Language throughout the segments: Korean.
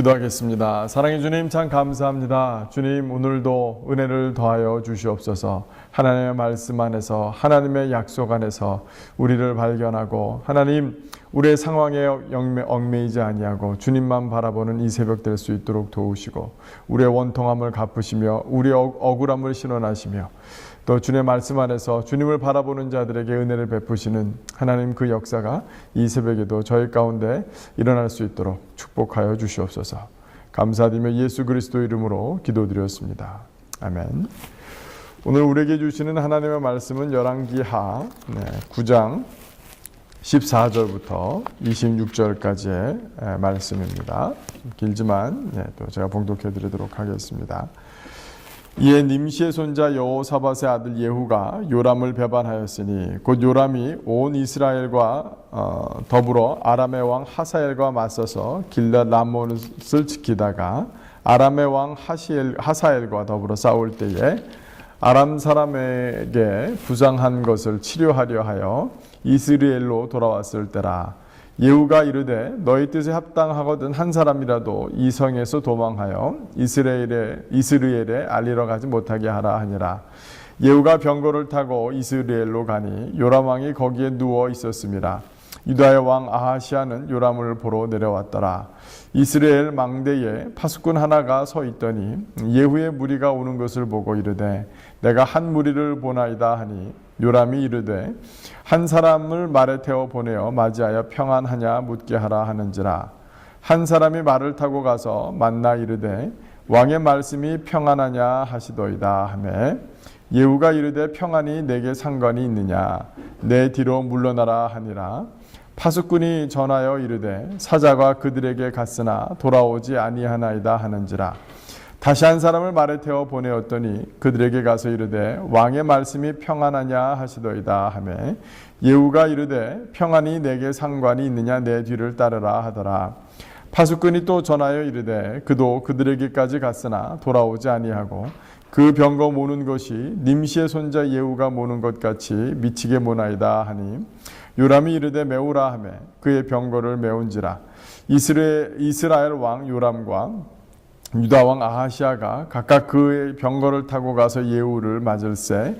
기도하겠습니다. 사랑의 주님, 참 감사합니다. 주님, 오늘도 은혜를 더하여 주시옵소서. 하나님의 말씀 안에서, 하나님의 약속 안에서 우리를 발견하고, 하나님, 우리의 상황에 얽매이지 아니하고 주님만 바라보는 이 새벽 될 수 있도록 도우시고, 우리의 원통함을 갚으시며 우리의 억울함을 신원하시며, 또 주님의 말씀 안에서 주님을 바라보는 자들에게 은혜를 베푸시는 하나님 그 역사가 이 새벽에도 저희 가운데 일어날 수 있도록 축복하여 주시옵소서. 감사드리며 예수 그리스도 이름으로 기도드렸습니다. 아멘. 오늘 우리에게 주시는 하나님의 말씀은 열왕기하 9장 14절부터 26절까지의 말씀입니다. 길지만 또 제가 봉독해 드리도록 하겠습니다. 이에 nim시의 손자 여호사밧의 아들 예후가 요람을 배반하였으니 곧 요람이 온 이스라엘과 더불어 아람의 왕 하사엘과 맞서서 길랏 람몬을 지키다가 아람의 왕 하사엘과 더불어 싸울 때에 아람 사람에게 부상한 것을 치료하려 하여 이스라엘로 돌아왔을 때라. 예후가 이르되 너희 뜻에 합당하거든 한 사람이라도 이 성에서 도망하여 이스라엘에 알리러 가지 못하게 하라 하니라. 예후가 병거를 타고 이스라엘로 가니 요람 왕이 거기에 누워 있었습니다. 유다의 왕 아하시아는 요람을 보러 내려왔더라. 이스라엘 망대에 파수꾼 하나가 서 있더니 예후의 무리가 오는 것을 보고 이르되 내가 한 무리를 보나이다 하니 요람이 이르되 한 사람을 말에 태워 보내어 맞이하여 평안하냐 묻게 하라 하는지라. 한 사람이 말을 타고 가서 만나 이르되 왕의 말씀이 평안하냐 하시도이다 하매 예후가 이르되 평안이 내게 상관이 있느냐 내 뒤로 물러나라 하니라. 파수꾼이 전하여 이르되 사자가 그들에게 갔으나 돌아오지 아니하나이다 하는지라. 다시 한 사람을 말에 태워 보내었더니 그들에게 가서 이르되 왕의 말씀이 평안하냐 하시더이다 하매 예후가 이르되 평안이 내게 상관이 있느냐 내 뒤를 따르라 하더라. 파수꾼이 또 전하여 이르되 그도 그들에게까지 갔으나 돌아오지 아니하고 그 병거 모는 것이 nim시의 손자 예후가 모는 것 같이 미치게 모나이다 하니 요람이 이르되 메우라 하매 그의 병거를 메운지라. 이스라엘 왕 요람과 유다 왕 아하시아가 각각 그의 병거를 타고 가서 예후를 맞을새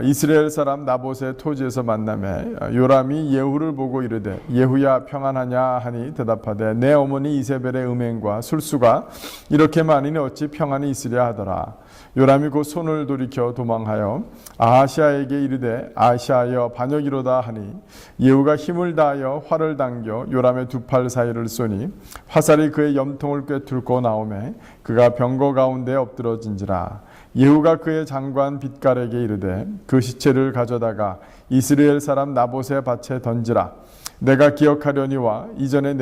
이스라엘 사람 나봇의 토지에서 만나매 요람이 예후를 보고 이르되 예후야 평안하냐 하니 대답하되 내 어머니 이세벨의 음행과 술수가 이렇게 많으니 어찌 평안이 있으랴 하더라. 요람이 곧 손을 돌이켜 도망하여 아하시아에게 이르되 아하시아여 반역이로다 하니 예후가 힘을 다하여 활을 당겨 요람의 두 팔 사이를 쏘니 화살이 그의 염통을 꿰뚫고 나오매 그가 병거 가운데 엎드러진지라. 예후가 그의 장관 빛깔에게 이르되 그 시체를 가져다가 이스라엘 사람 나봇의 밭에 던지라. 내가 기억하려니와 이전에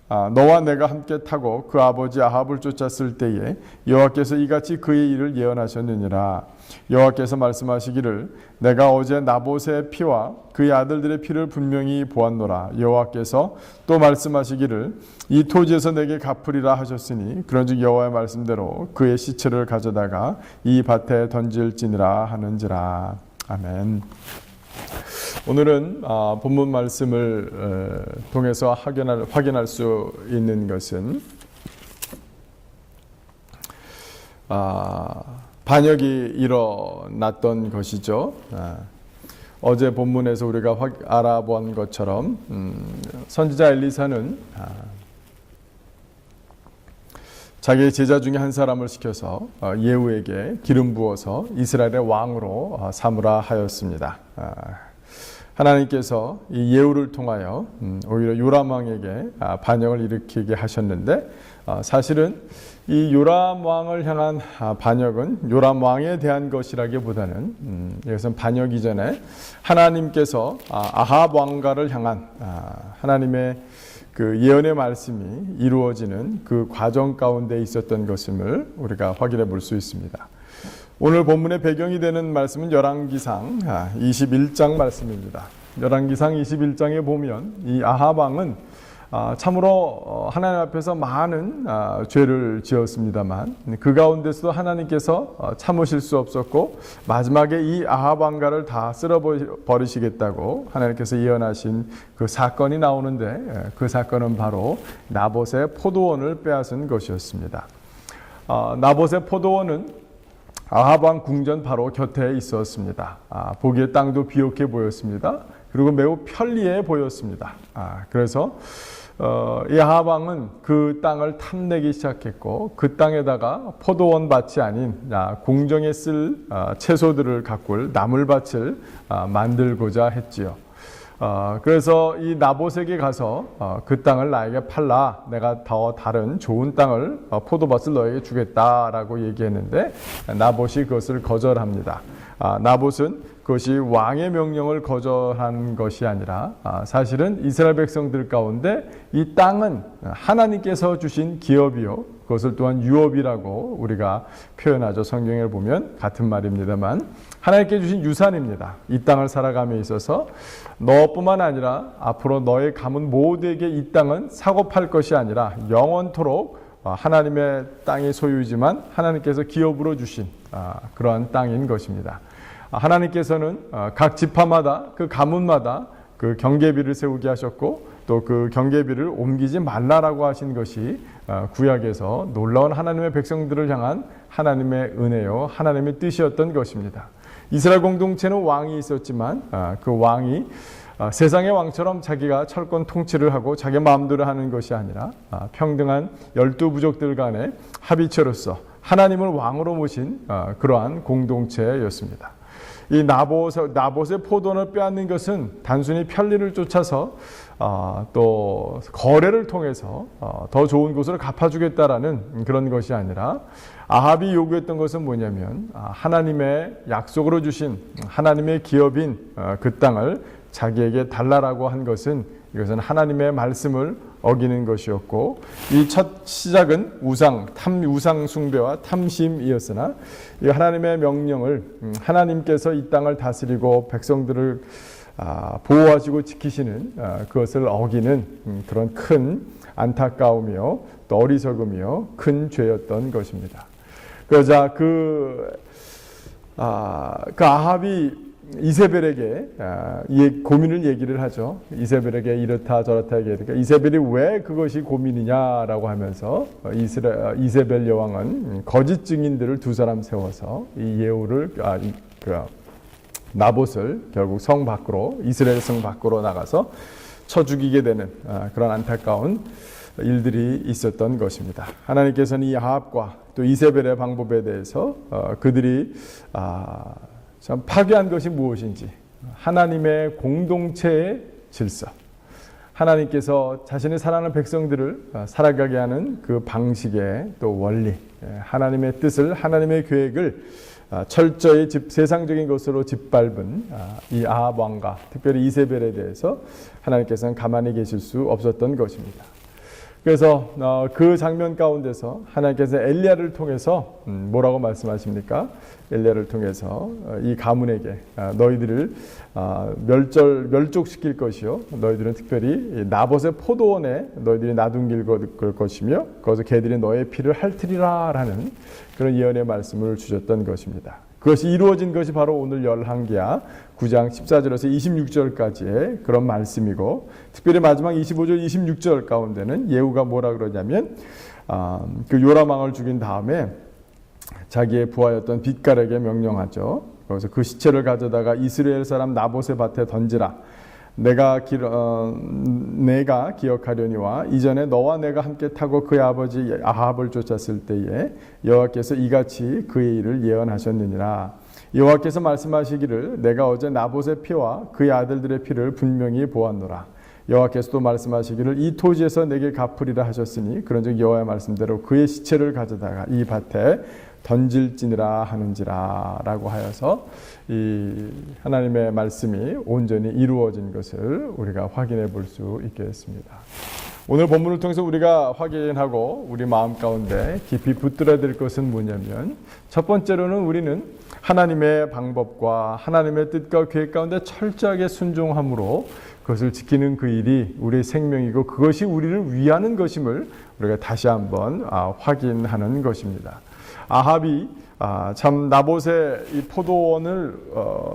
너와 내가 함께 타고 그 아버지 아합을 쫓았을 때에 여호와께서 이같이 그의 일을 예언하셨느니라. 여호와께서 말씀하시기를 내가 어제 나봇의 피와 그의 아들들의 피를 분명히 보았노라. 여호와께서 또 말씀하시기를 이 토지에서 내게 갚으리라 하셨으니 그런즉 여호와의 말씀대로 그의 시체를 가져다가 이 밭에 던질지니라 하는지라. 아멘. 오늘은 본문 말씀을 통해서 확인할 수 있는 것은 반역이 일어났던 것이죠. 어제 본문에서 우리가 알아본 것처럼 선지자 엘리사는 자기의 제자 중에 한 사람을 시켜서 예후에게 기름 부어서 이스라엘의 왕으로 삼으라 하였습니다. 하나님께서 이 예후를 통하여 오히려 요람 왕에게 반역을 일으키게 하셨는데 사실은 이 요람 왕을 향한 반역은 요람 왕에 대한 것이라기보다는 이것은 반역 이전에 하나님께서 아합 왕가를 향한 하나님의 그 예언의 말씀이 이루어지는 그 과정 가운데 있었던 것임을 우리가 확인해 볼 수 있습니다. 오늘 본문의 배경이 되는 말씀은 열왕기상 21장 말씀입니다. 열왕기상 21장에 보면 이 아합 왕은 참으로 하나님 앞에서 많은 죄를 지었습니다만 그 가운데서도 하나님께서 참으실 수 없었고 마지막에 이 아합 왕가를 다 쓸어버리시겠다고 하나님께서 예언하신 그 사건이 나오는데 그 사건은 바로 나봇의 포도원을 빼앗은 것이었습니다. 나봇의 포도원은 아합 왕 궁전 바로 곁에 있었습니다. 보기에 땅도 비옥해 보였습니다. 그리고 매우 편리해 보였습니다. 그래서 이 아합 왕은 그 땅을 탐내기 시작했고 그 땅에다가 포도원 밭이 아닌 궁정에 쓸 채소들을 가꿀 나물밭을 만들고자 했지요. 그래서 이 나봇에게 가서 그 땅을 나에게 팔라, 내가 더 다른 좋은 땅을 포도밭을 너에게 주겠다라고 얘기했는데 나봇이 그것을 거절합니다. 나봇은 그것이 왕의 명령을 거절한 것이 아니라 사실은 이스라엘 백성들 가운데 이 땅은 하나님께서 주신 기업이요, 그것을 또한 유업이라고 우리가 표현하죠. 성경에 보면 같은 말입니다만 하나님께 주신 유산입니다. 이 땅을 살아감에 있어서 너뿐만 아니라 앞으로 너의 가문 모두에게 이 땅은 사고 팔 것이 아니라 영원토록 하나님의 땅의 소유이지만 하나님께서 기업으로 주신 그러한 땅인 것입니다. 하나님께서는 각 지파마다 그 가문마다 그 경계비를 세우게 하셨고 또 그 경계비를 옮기지 말라라고 하신 것이 구약에서 놀라운 하나님의 백성들을 향한 하나님의 은혜요, 하나님의 뜻이었던 것입니다. 이스라엘 공동체는 왕이 있었지만 그 왕이 세상의 왕처럼 자기가 철권 통치를 하고 자기 마음대로 하는 것이 아니라 평등한 12부족들 간의 합의체로서 하나님을 왕으로 모신 그러한 공동체였습니다. 이 나봇의 포도원을 빼앗는 것은 단순히 편리를 쫓아서 또 거래를 통해서 더 좋은 곳으로 갚아주겠다라는 그런 것이 아니라 아합이 요구했던 것은 뭐냐면 하나님의 약속으로 주신 하나님의 기업인 그 땅을 자기에게 달라라고 한 것은 이것은 하나님의 말씀을 어기는 것이었고 이 첫 시작은 우상 숭배와 탐심이었으나 이 하나님의 명령을 하나님께서 이 땅을 다스리고 백성들을 보호하시고 지키시는 그것을 어기는 그런 큰 안타까움이요 또 어리석음이요 큰 죄였던 것입니다. 그러자 그 아합이 이세벨에게 이 고민을 얘기를 하죠. 이세벨에게 이렇다 저렇다 얘기하니까 이세벨이 왜 그것이 고민이냐라고 하면서 이세벨 여왕은 거짓 증인들을 두 사람 세워서 이 예후를 나봇을 결국 성 밖으로 이스라엘 성 밖으로 나가서 쳐 죽이게 되는 그런 안타까운 일들이 있었던 것입니다. 하나님께서는 이 아합과 또 이세벨의 방법에 대해서 그들이 참 파괴한 것이 무엇인지 하나님의 공동체의 질서, 하나님께서 자신의 사랑하는 백성들을 살아가게 하는 그 방식의 또 원리, 하나님의 뜻을 하나님의 계획을 철저히 세상적인 것으로 짓밟은 이 아합 왕과 특별히 이세벨에 대해서 하나님께서는 가만히 계실 수 없었던 것입니다. 그래서 그 장면 가운데서 하나님께서 엘리야를 통해서 뭐라고 말씀하십니까? 엘리야를 통해서 이 가문에게 너희들을 멸족시킬 것이요 너희들은 특별히 나봇의 포도원에 너희들이 놔둔길 것이며 거기서 개들이 너의 피를 핥으리라 라는 그런 예언의 말씀을 주셨던 것입니다. 그것이 이루어진 것이 바로 오늘 열왕기하 9장 14절에서 26절까지의 그런 말씀이고 특별히 마지막 25절 26절 가운데는 예후가 뭐라 그러냐면 그 요람 왕을 죽인 다음에 자기의 부하였던 빗갈에게 명령하죠. 그래서 그 시체를 가져다가 이스라엘 사람 나봇의 밭에 던지라. 내가 기억하려니와 이전에 너와 내가 함께 타고 그의 아버지 아합을 쫓았을 때에 여호와께서 이같이 그의 일을 예언하셨느니라. 여호와께서 말씀하시기를 내가 어제 나봇의 피와 그의 아들들의 피를 분명히 보았노라. 여호와께서 또 말씀하시기를 이 토지에서 내게 갚으리라 하셨으니 그런즉 여호와의 말씀대로 그의 시체를 가져다가 이 밭에 던질지니라 하는지라 라고 하여서 이 하나님의 말씀이 온전히 이루어진 것을 우리가 확인해 볼 수 있겠습니다. 오늘 본문을 통해서 우리가 확인하고 우리 마음 가운데 깊이 붙들어야 될 것은 뭐냐면 첫 번째로는 우리는 하나님의 방법과 하나님의 뜻과 계획 가운데 철저하게 순종함으로 그것을 지키는 그 일이 우리의 생명이고 그것이 우리를 위하는 것임을 우리가 다시 한번 확인하는 것입니다. 아합이 참 나봇의 이 포도원을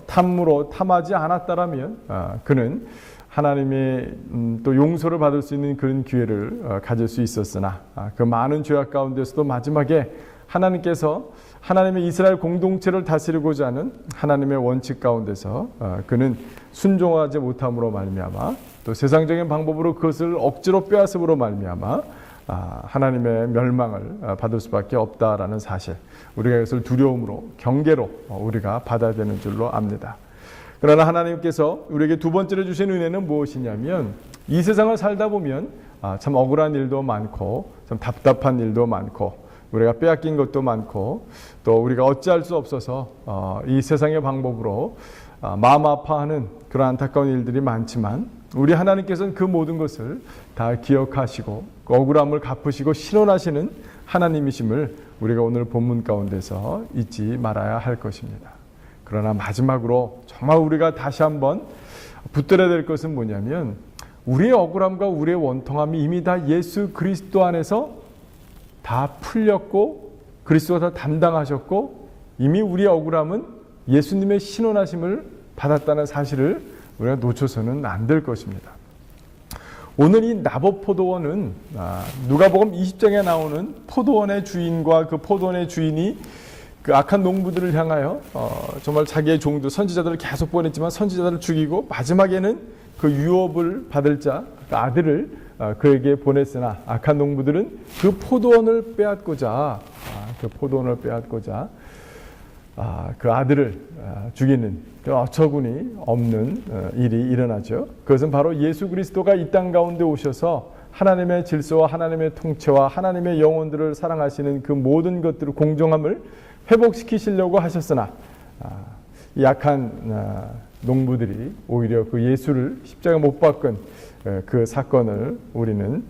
탐하지 않았다라면 그는 하나님의 또 용서를 받을 수 있는 그런 기회를 가질 수 있었으나 그 많은 죄악 가운데서도 마지막에 하나님께서 하나님의 이스라엘 공동체를 다스리고자 하는 하나님의 원칙 가운데서 그는 순종하지 못함으로 말미암아 또 세상적인 방법으로 그것을 억지로 빼앗음으로 말미암아 하나님의 멸망을 받을 수밖에 없다라는 사실, 우리가 이것을 두려움으로 경계로 우리가 받아야 되는 줄로 압니다. 그러나 하나님께서 우리에게 두 번째로 주신 은혜는 무엇이냐면 이 세상을 살다 보면 참 억울한 일도 많고 참 답답한 일도 많고 우리가 빼앗긴 것도 많고 또 우리가 어찌할 수 없어서 이 세상의 방법으로 마음 아파하는 그런 안타까운 일들이 많지만 우리 하나님께서는 그 모든 것을 다 기억하시고 그 억울함을 갚으시고 실현하시는 하나님이심을 우리가 오늘 본문 가운데서 잊지 말아야 할 것입니다. 그러나 마지막으로 정말 우리가 다시 한번 붙들어야 될 것은 뭐냐면 우리의 억울함과 우리의 원통함이 이미 다 예수 그리스도 안에서 다 풀렸고 그리스도가 다 담당하셨고 이미 우리의 억울함은 예수님의 신원하심을 받았다는 사실을 우리가 놓쳐서는 안 될 것입니다. 오늘 이 나봇 포도원은 누가복음 20장에 나오는 포도원의 주인과 그 포도원의 주인이 그 악한 농부들을 향하여 정말 자기의 종들 선지자들을 계속 보냈지만 선지자들을 죽이고 마지막에는 그 유업을 받을 자 그 아들을 그에게 보냈으나 악한 농부들은 그 포도원을 빼앗고자 그 아들을 죽이는 그 어처구니 없는 일이 일어나죠. 그것은 바로 예수 그리스도가 이 땅 가운데 오셔서 하나님의 질서와 하나님의 통치와 하나님의 영혼들을 사랑하시는 그 모든 것들을 공정함을 회복시키시려고 하셨으나 이 약한 농부들이 오히려 그 예수를 십자가에 못 박은 그 사건을 우리는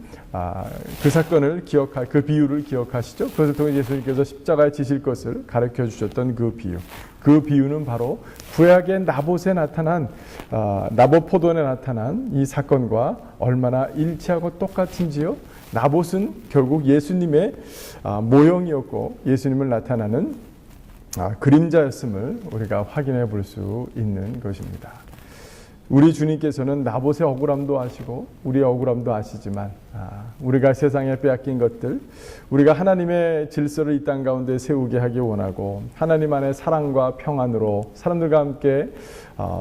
그 사건을 그 비유를 기억하시죠? 그것을 통해 예수님께서 십자가에 지실 것을 가르쳐 주셨던 그 비유. 그 비유는 바로 구약의 나봇에 나타난 나봇 포도원에 나타난 이 사건과 얼마나 일치하고 똑같은지요. 나봇은 결국 예수님의 모형이었고 예수님을 나타나는 그림자였음을 우리가 확인해 볼 수 있는 것입니다. 우리 주님께서는 나봇의 억울함도 아시고 우리의 억울함도 아시지만 우리가 세상에 빼앗긴 것들, 우리가 하나님의 질서를 이 땅 가운데 세우게 하기 원하고 하나님 안의 사랑과 평안으로 사람들과 함께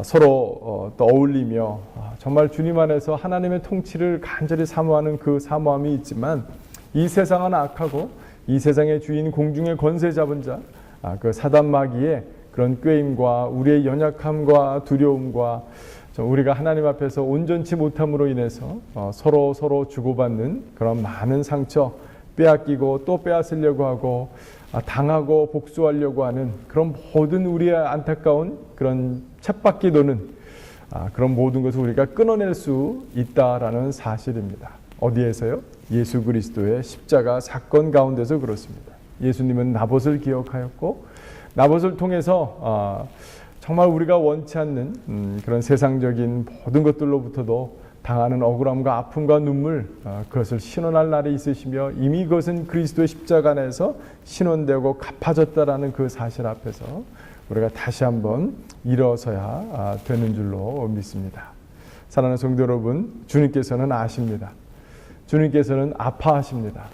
서로 또 어울리며 정말 주님 안에서 하나님의 통치를 간절히 사모하는 그 사모함이 있지만 이 세상은 악하고 이 세상의 주인 공중의 권세 잡은 자, 그 사단 마귀의 그런 꾀임과 우리의 연약함과 두려움과 우리가 하나님 앞에서 온전치 못함으로 인해서 서로 주고받는 그런 많은 상처, 빼앗기고 또 빼앗으려고 하고 당하고 복수하려고 하는 그런 모든 우리의 안타까운 그런 쳇바퀴 도는 그런 모든 것을 우리가 끊어낼 수 있다라는 사실입니다. 어디에서요? 예수 그리스도의 십자가 사건 가운데서 그렇습니다. 예수님은 나봇을 기억하였고 나봇을 통해서 정말 우리가 원치 않는 그런 세상적인 모든 것들로부터도 당하는 억울함과 아픔과 눈물 그것을 신원할 날이 있으시며 이미 그것은 그리스도의 십자가 안에서 신원되고 갚아졌다라는 그 사실 앞에서 우리가 다시 한번 일어서야 되는 줄로 믿습니다. 사랑하는 성도 여러분, 주님께서는 아십니다. 주님께서는 아파하십니다.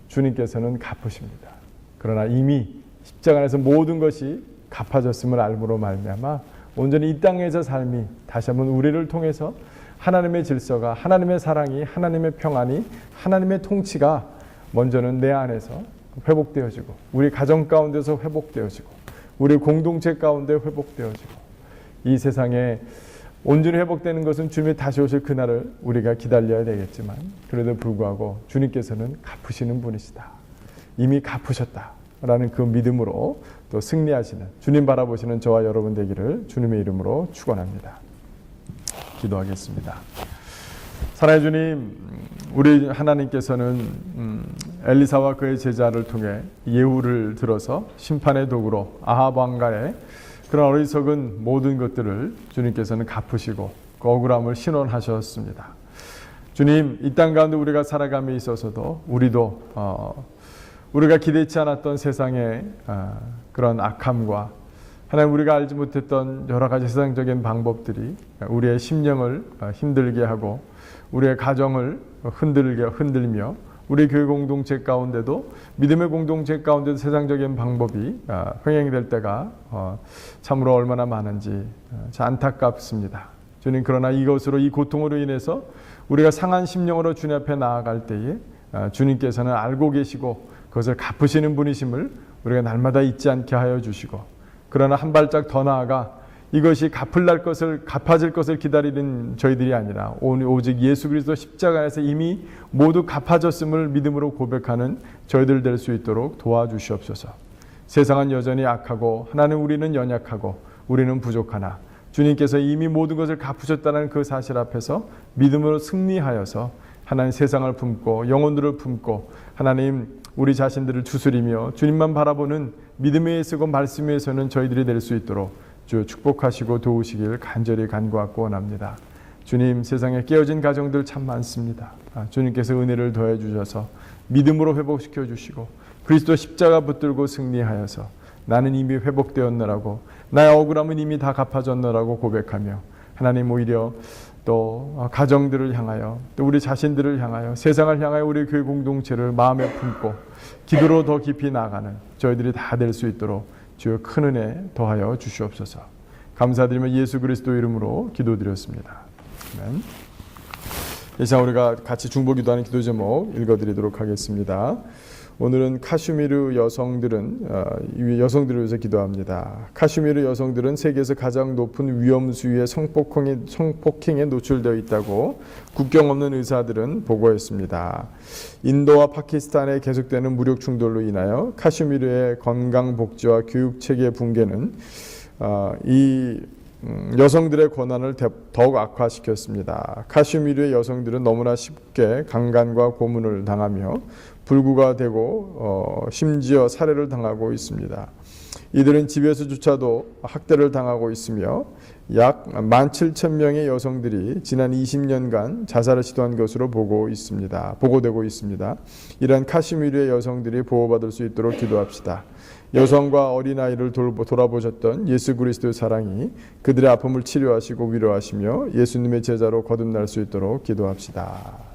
주님께서는 갚으십니다. 그러나 이미 십자가 안에서 모든 것이 갚아졌음을 알므로 말미암아 온전히 이 땅에서 삶이 다시 한번 우리를 통해서 하나님의 질서가, 하나님의 사랑이, 하나님의 평안이, 하나님의 통치가 먼저는 내 안에서 회복되어지고 우리 가정 가운데서 회복되어지고 우리 공동체 가운데 회복되어지고 이 세상에 온전히 회복되는 것은 주님이 다시 오실 그날을 우리가 기다려야 되겠지만 그래도 불구하고 주님께서는 갚으시는 분이시다. 이미 갚으셨다라는 그 믿음으로 또 승리하시는 주님 바라보시는 저와 여러분 되기를 주님의 이름으로 축원합니다. 기도하겠습니다. 사랑의 주님, 우리 하나님께서는 엘리사와 그의 제자를 통해 예후를 들어서 심판의 도구로 아합 왕가의 그런 어리석은 모든 것들을 주님께서는 갚으시고 그 억울함을 신원하셨습니다. 주님, 이 땅 가운데 우리가 살아감에 있어서도 우리도 우리가 기대치 않았던 세상의 그런 악함과 하나님 우리가 알지 못했던 여러 가지 세상적인 방법들이 우리의 심령을 힘들게 하고 우리의 가정을 흔들며 우리 교회 공동체 가운데도 믿음의 공동체 가운데도 세상적인 방법이 흥행될 때가 참으로 얼마나 많은지 안타깝습니다. 주님, 그러나 이것으로 이 고통으로 인해서 우리가 상한 심령으로 주님 앞에 나아갈 때에 주님께서는 알고 계시고 그것을 갚으시는 분이심을 우리가 날마다 잊지 않게 하여 주시고, 그러나 한 발짝 더 나아가 이것이 갚아질 것을 기다리는 저희들이 아니라 오직 예수 그리스도 십자가에서 이미 모두 갚아졌음을 믿음으로 고백하는 저희들 될 수 있도록 도와주시옵소서. 세상은 여전히 악하고 하나님 우리는 연약하고 우리는 부족하나 주님께서 이미 모든 것을 갚으셨다는 그 사실 앞에서 믿음으로 승리하여서 하나님 세상을 품고 영혼들을 품고 하나님 우리 자신들을 추스리며 주님만 바라보는 믿음에 서고 말씀에 서는 저희들이 될 수 있도록 주 축복하시고 도우시길 간절히 간구하고 원합니다. 주님, 세상에 깨어진 가정들 참 많습니다. 주님께서 은혜를 더해 주셔서 믿음으로 회복시켜 주시고 그리스도 십자가 붙들고 승리하여서 나는 이미 회복되었노라고, 나의 억울함은 이미 다 갚아졌노라고 고백하며 하나님 오히려 또 가정들을 향하여 또 우리 자신들을 향하여 세상을 향하여 우리 교회 공동체를 마음에 품고 기도로 더 깊이 나아가는 저희들이 다 될 수 있도록 주여 큰 은혜 더하여 주시옵소서. 감사드리며 예수 그리스도 이름으로 기도드렸습니다. 아멘. 이 시간 우리가 같이 중보 기도하는 기도 제목 읽어드리도록 하겠습니다. 오늘은 카슈미르 여성들을 위해서 기도합니다. 카슈미르 여성들은 세계에서 가장 높은 위험 수위의 성폭행에 노출되어 있다고 국경 없는 의사들은 보고했습니다. 인도와 파키스탄에 계속되는 무력 충돌로 인하여 카슈미르의 건강복지와 교육체계 붕괴는 이 여성들의 권한을 더욱 악화시켰습니다. 카슈미르의 여성들은 너무나 쉽게 강간과 고문을 당하며 불구가 되고 심지어 살해를 당하고 있습니다. 이들은 집에서조차도 학대를 당하고 있으며 약 17,000명의 여성들이 지난 20년간 자살을 시도한 것으로 보고되고 있습니다. 이러한 카슈미르의 여성들이 보호받을 수 있도록 기도합시다. 여성과 어린아이를 돌아보셨던 예수 그리스도의 사랑이 그들의 아픔을 치료하시고 위로하시며 예수님의 제자로 거듭날 수 있도록 기도합시다.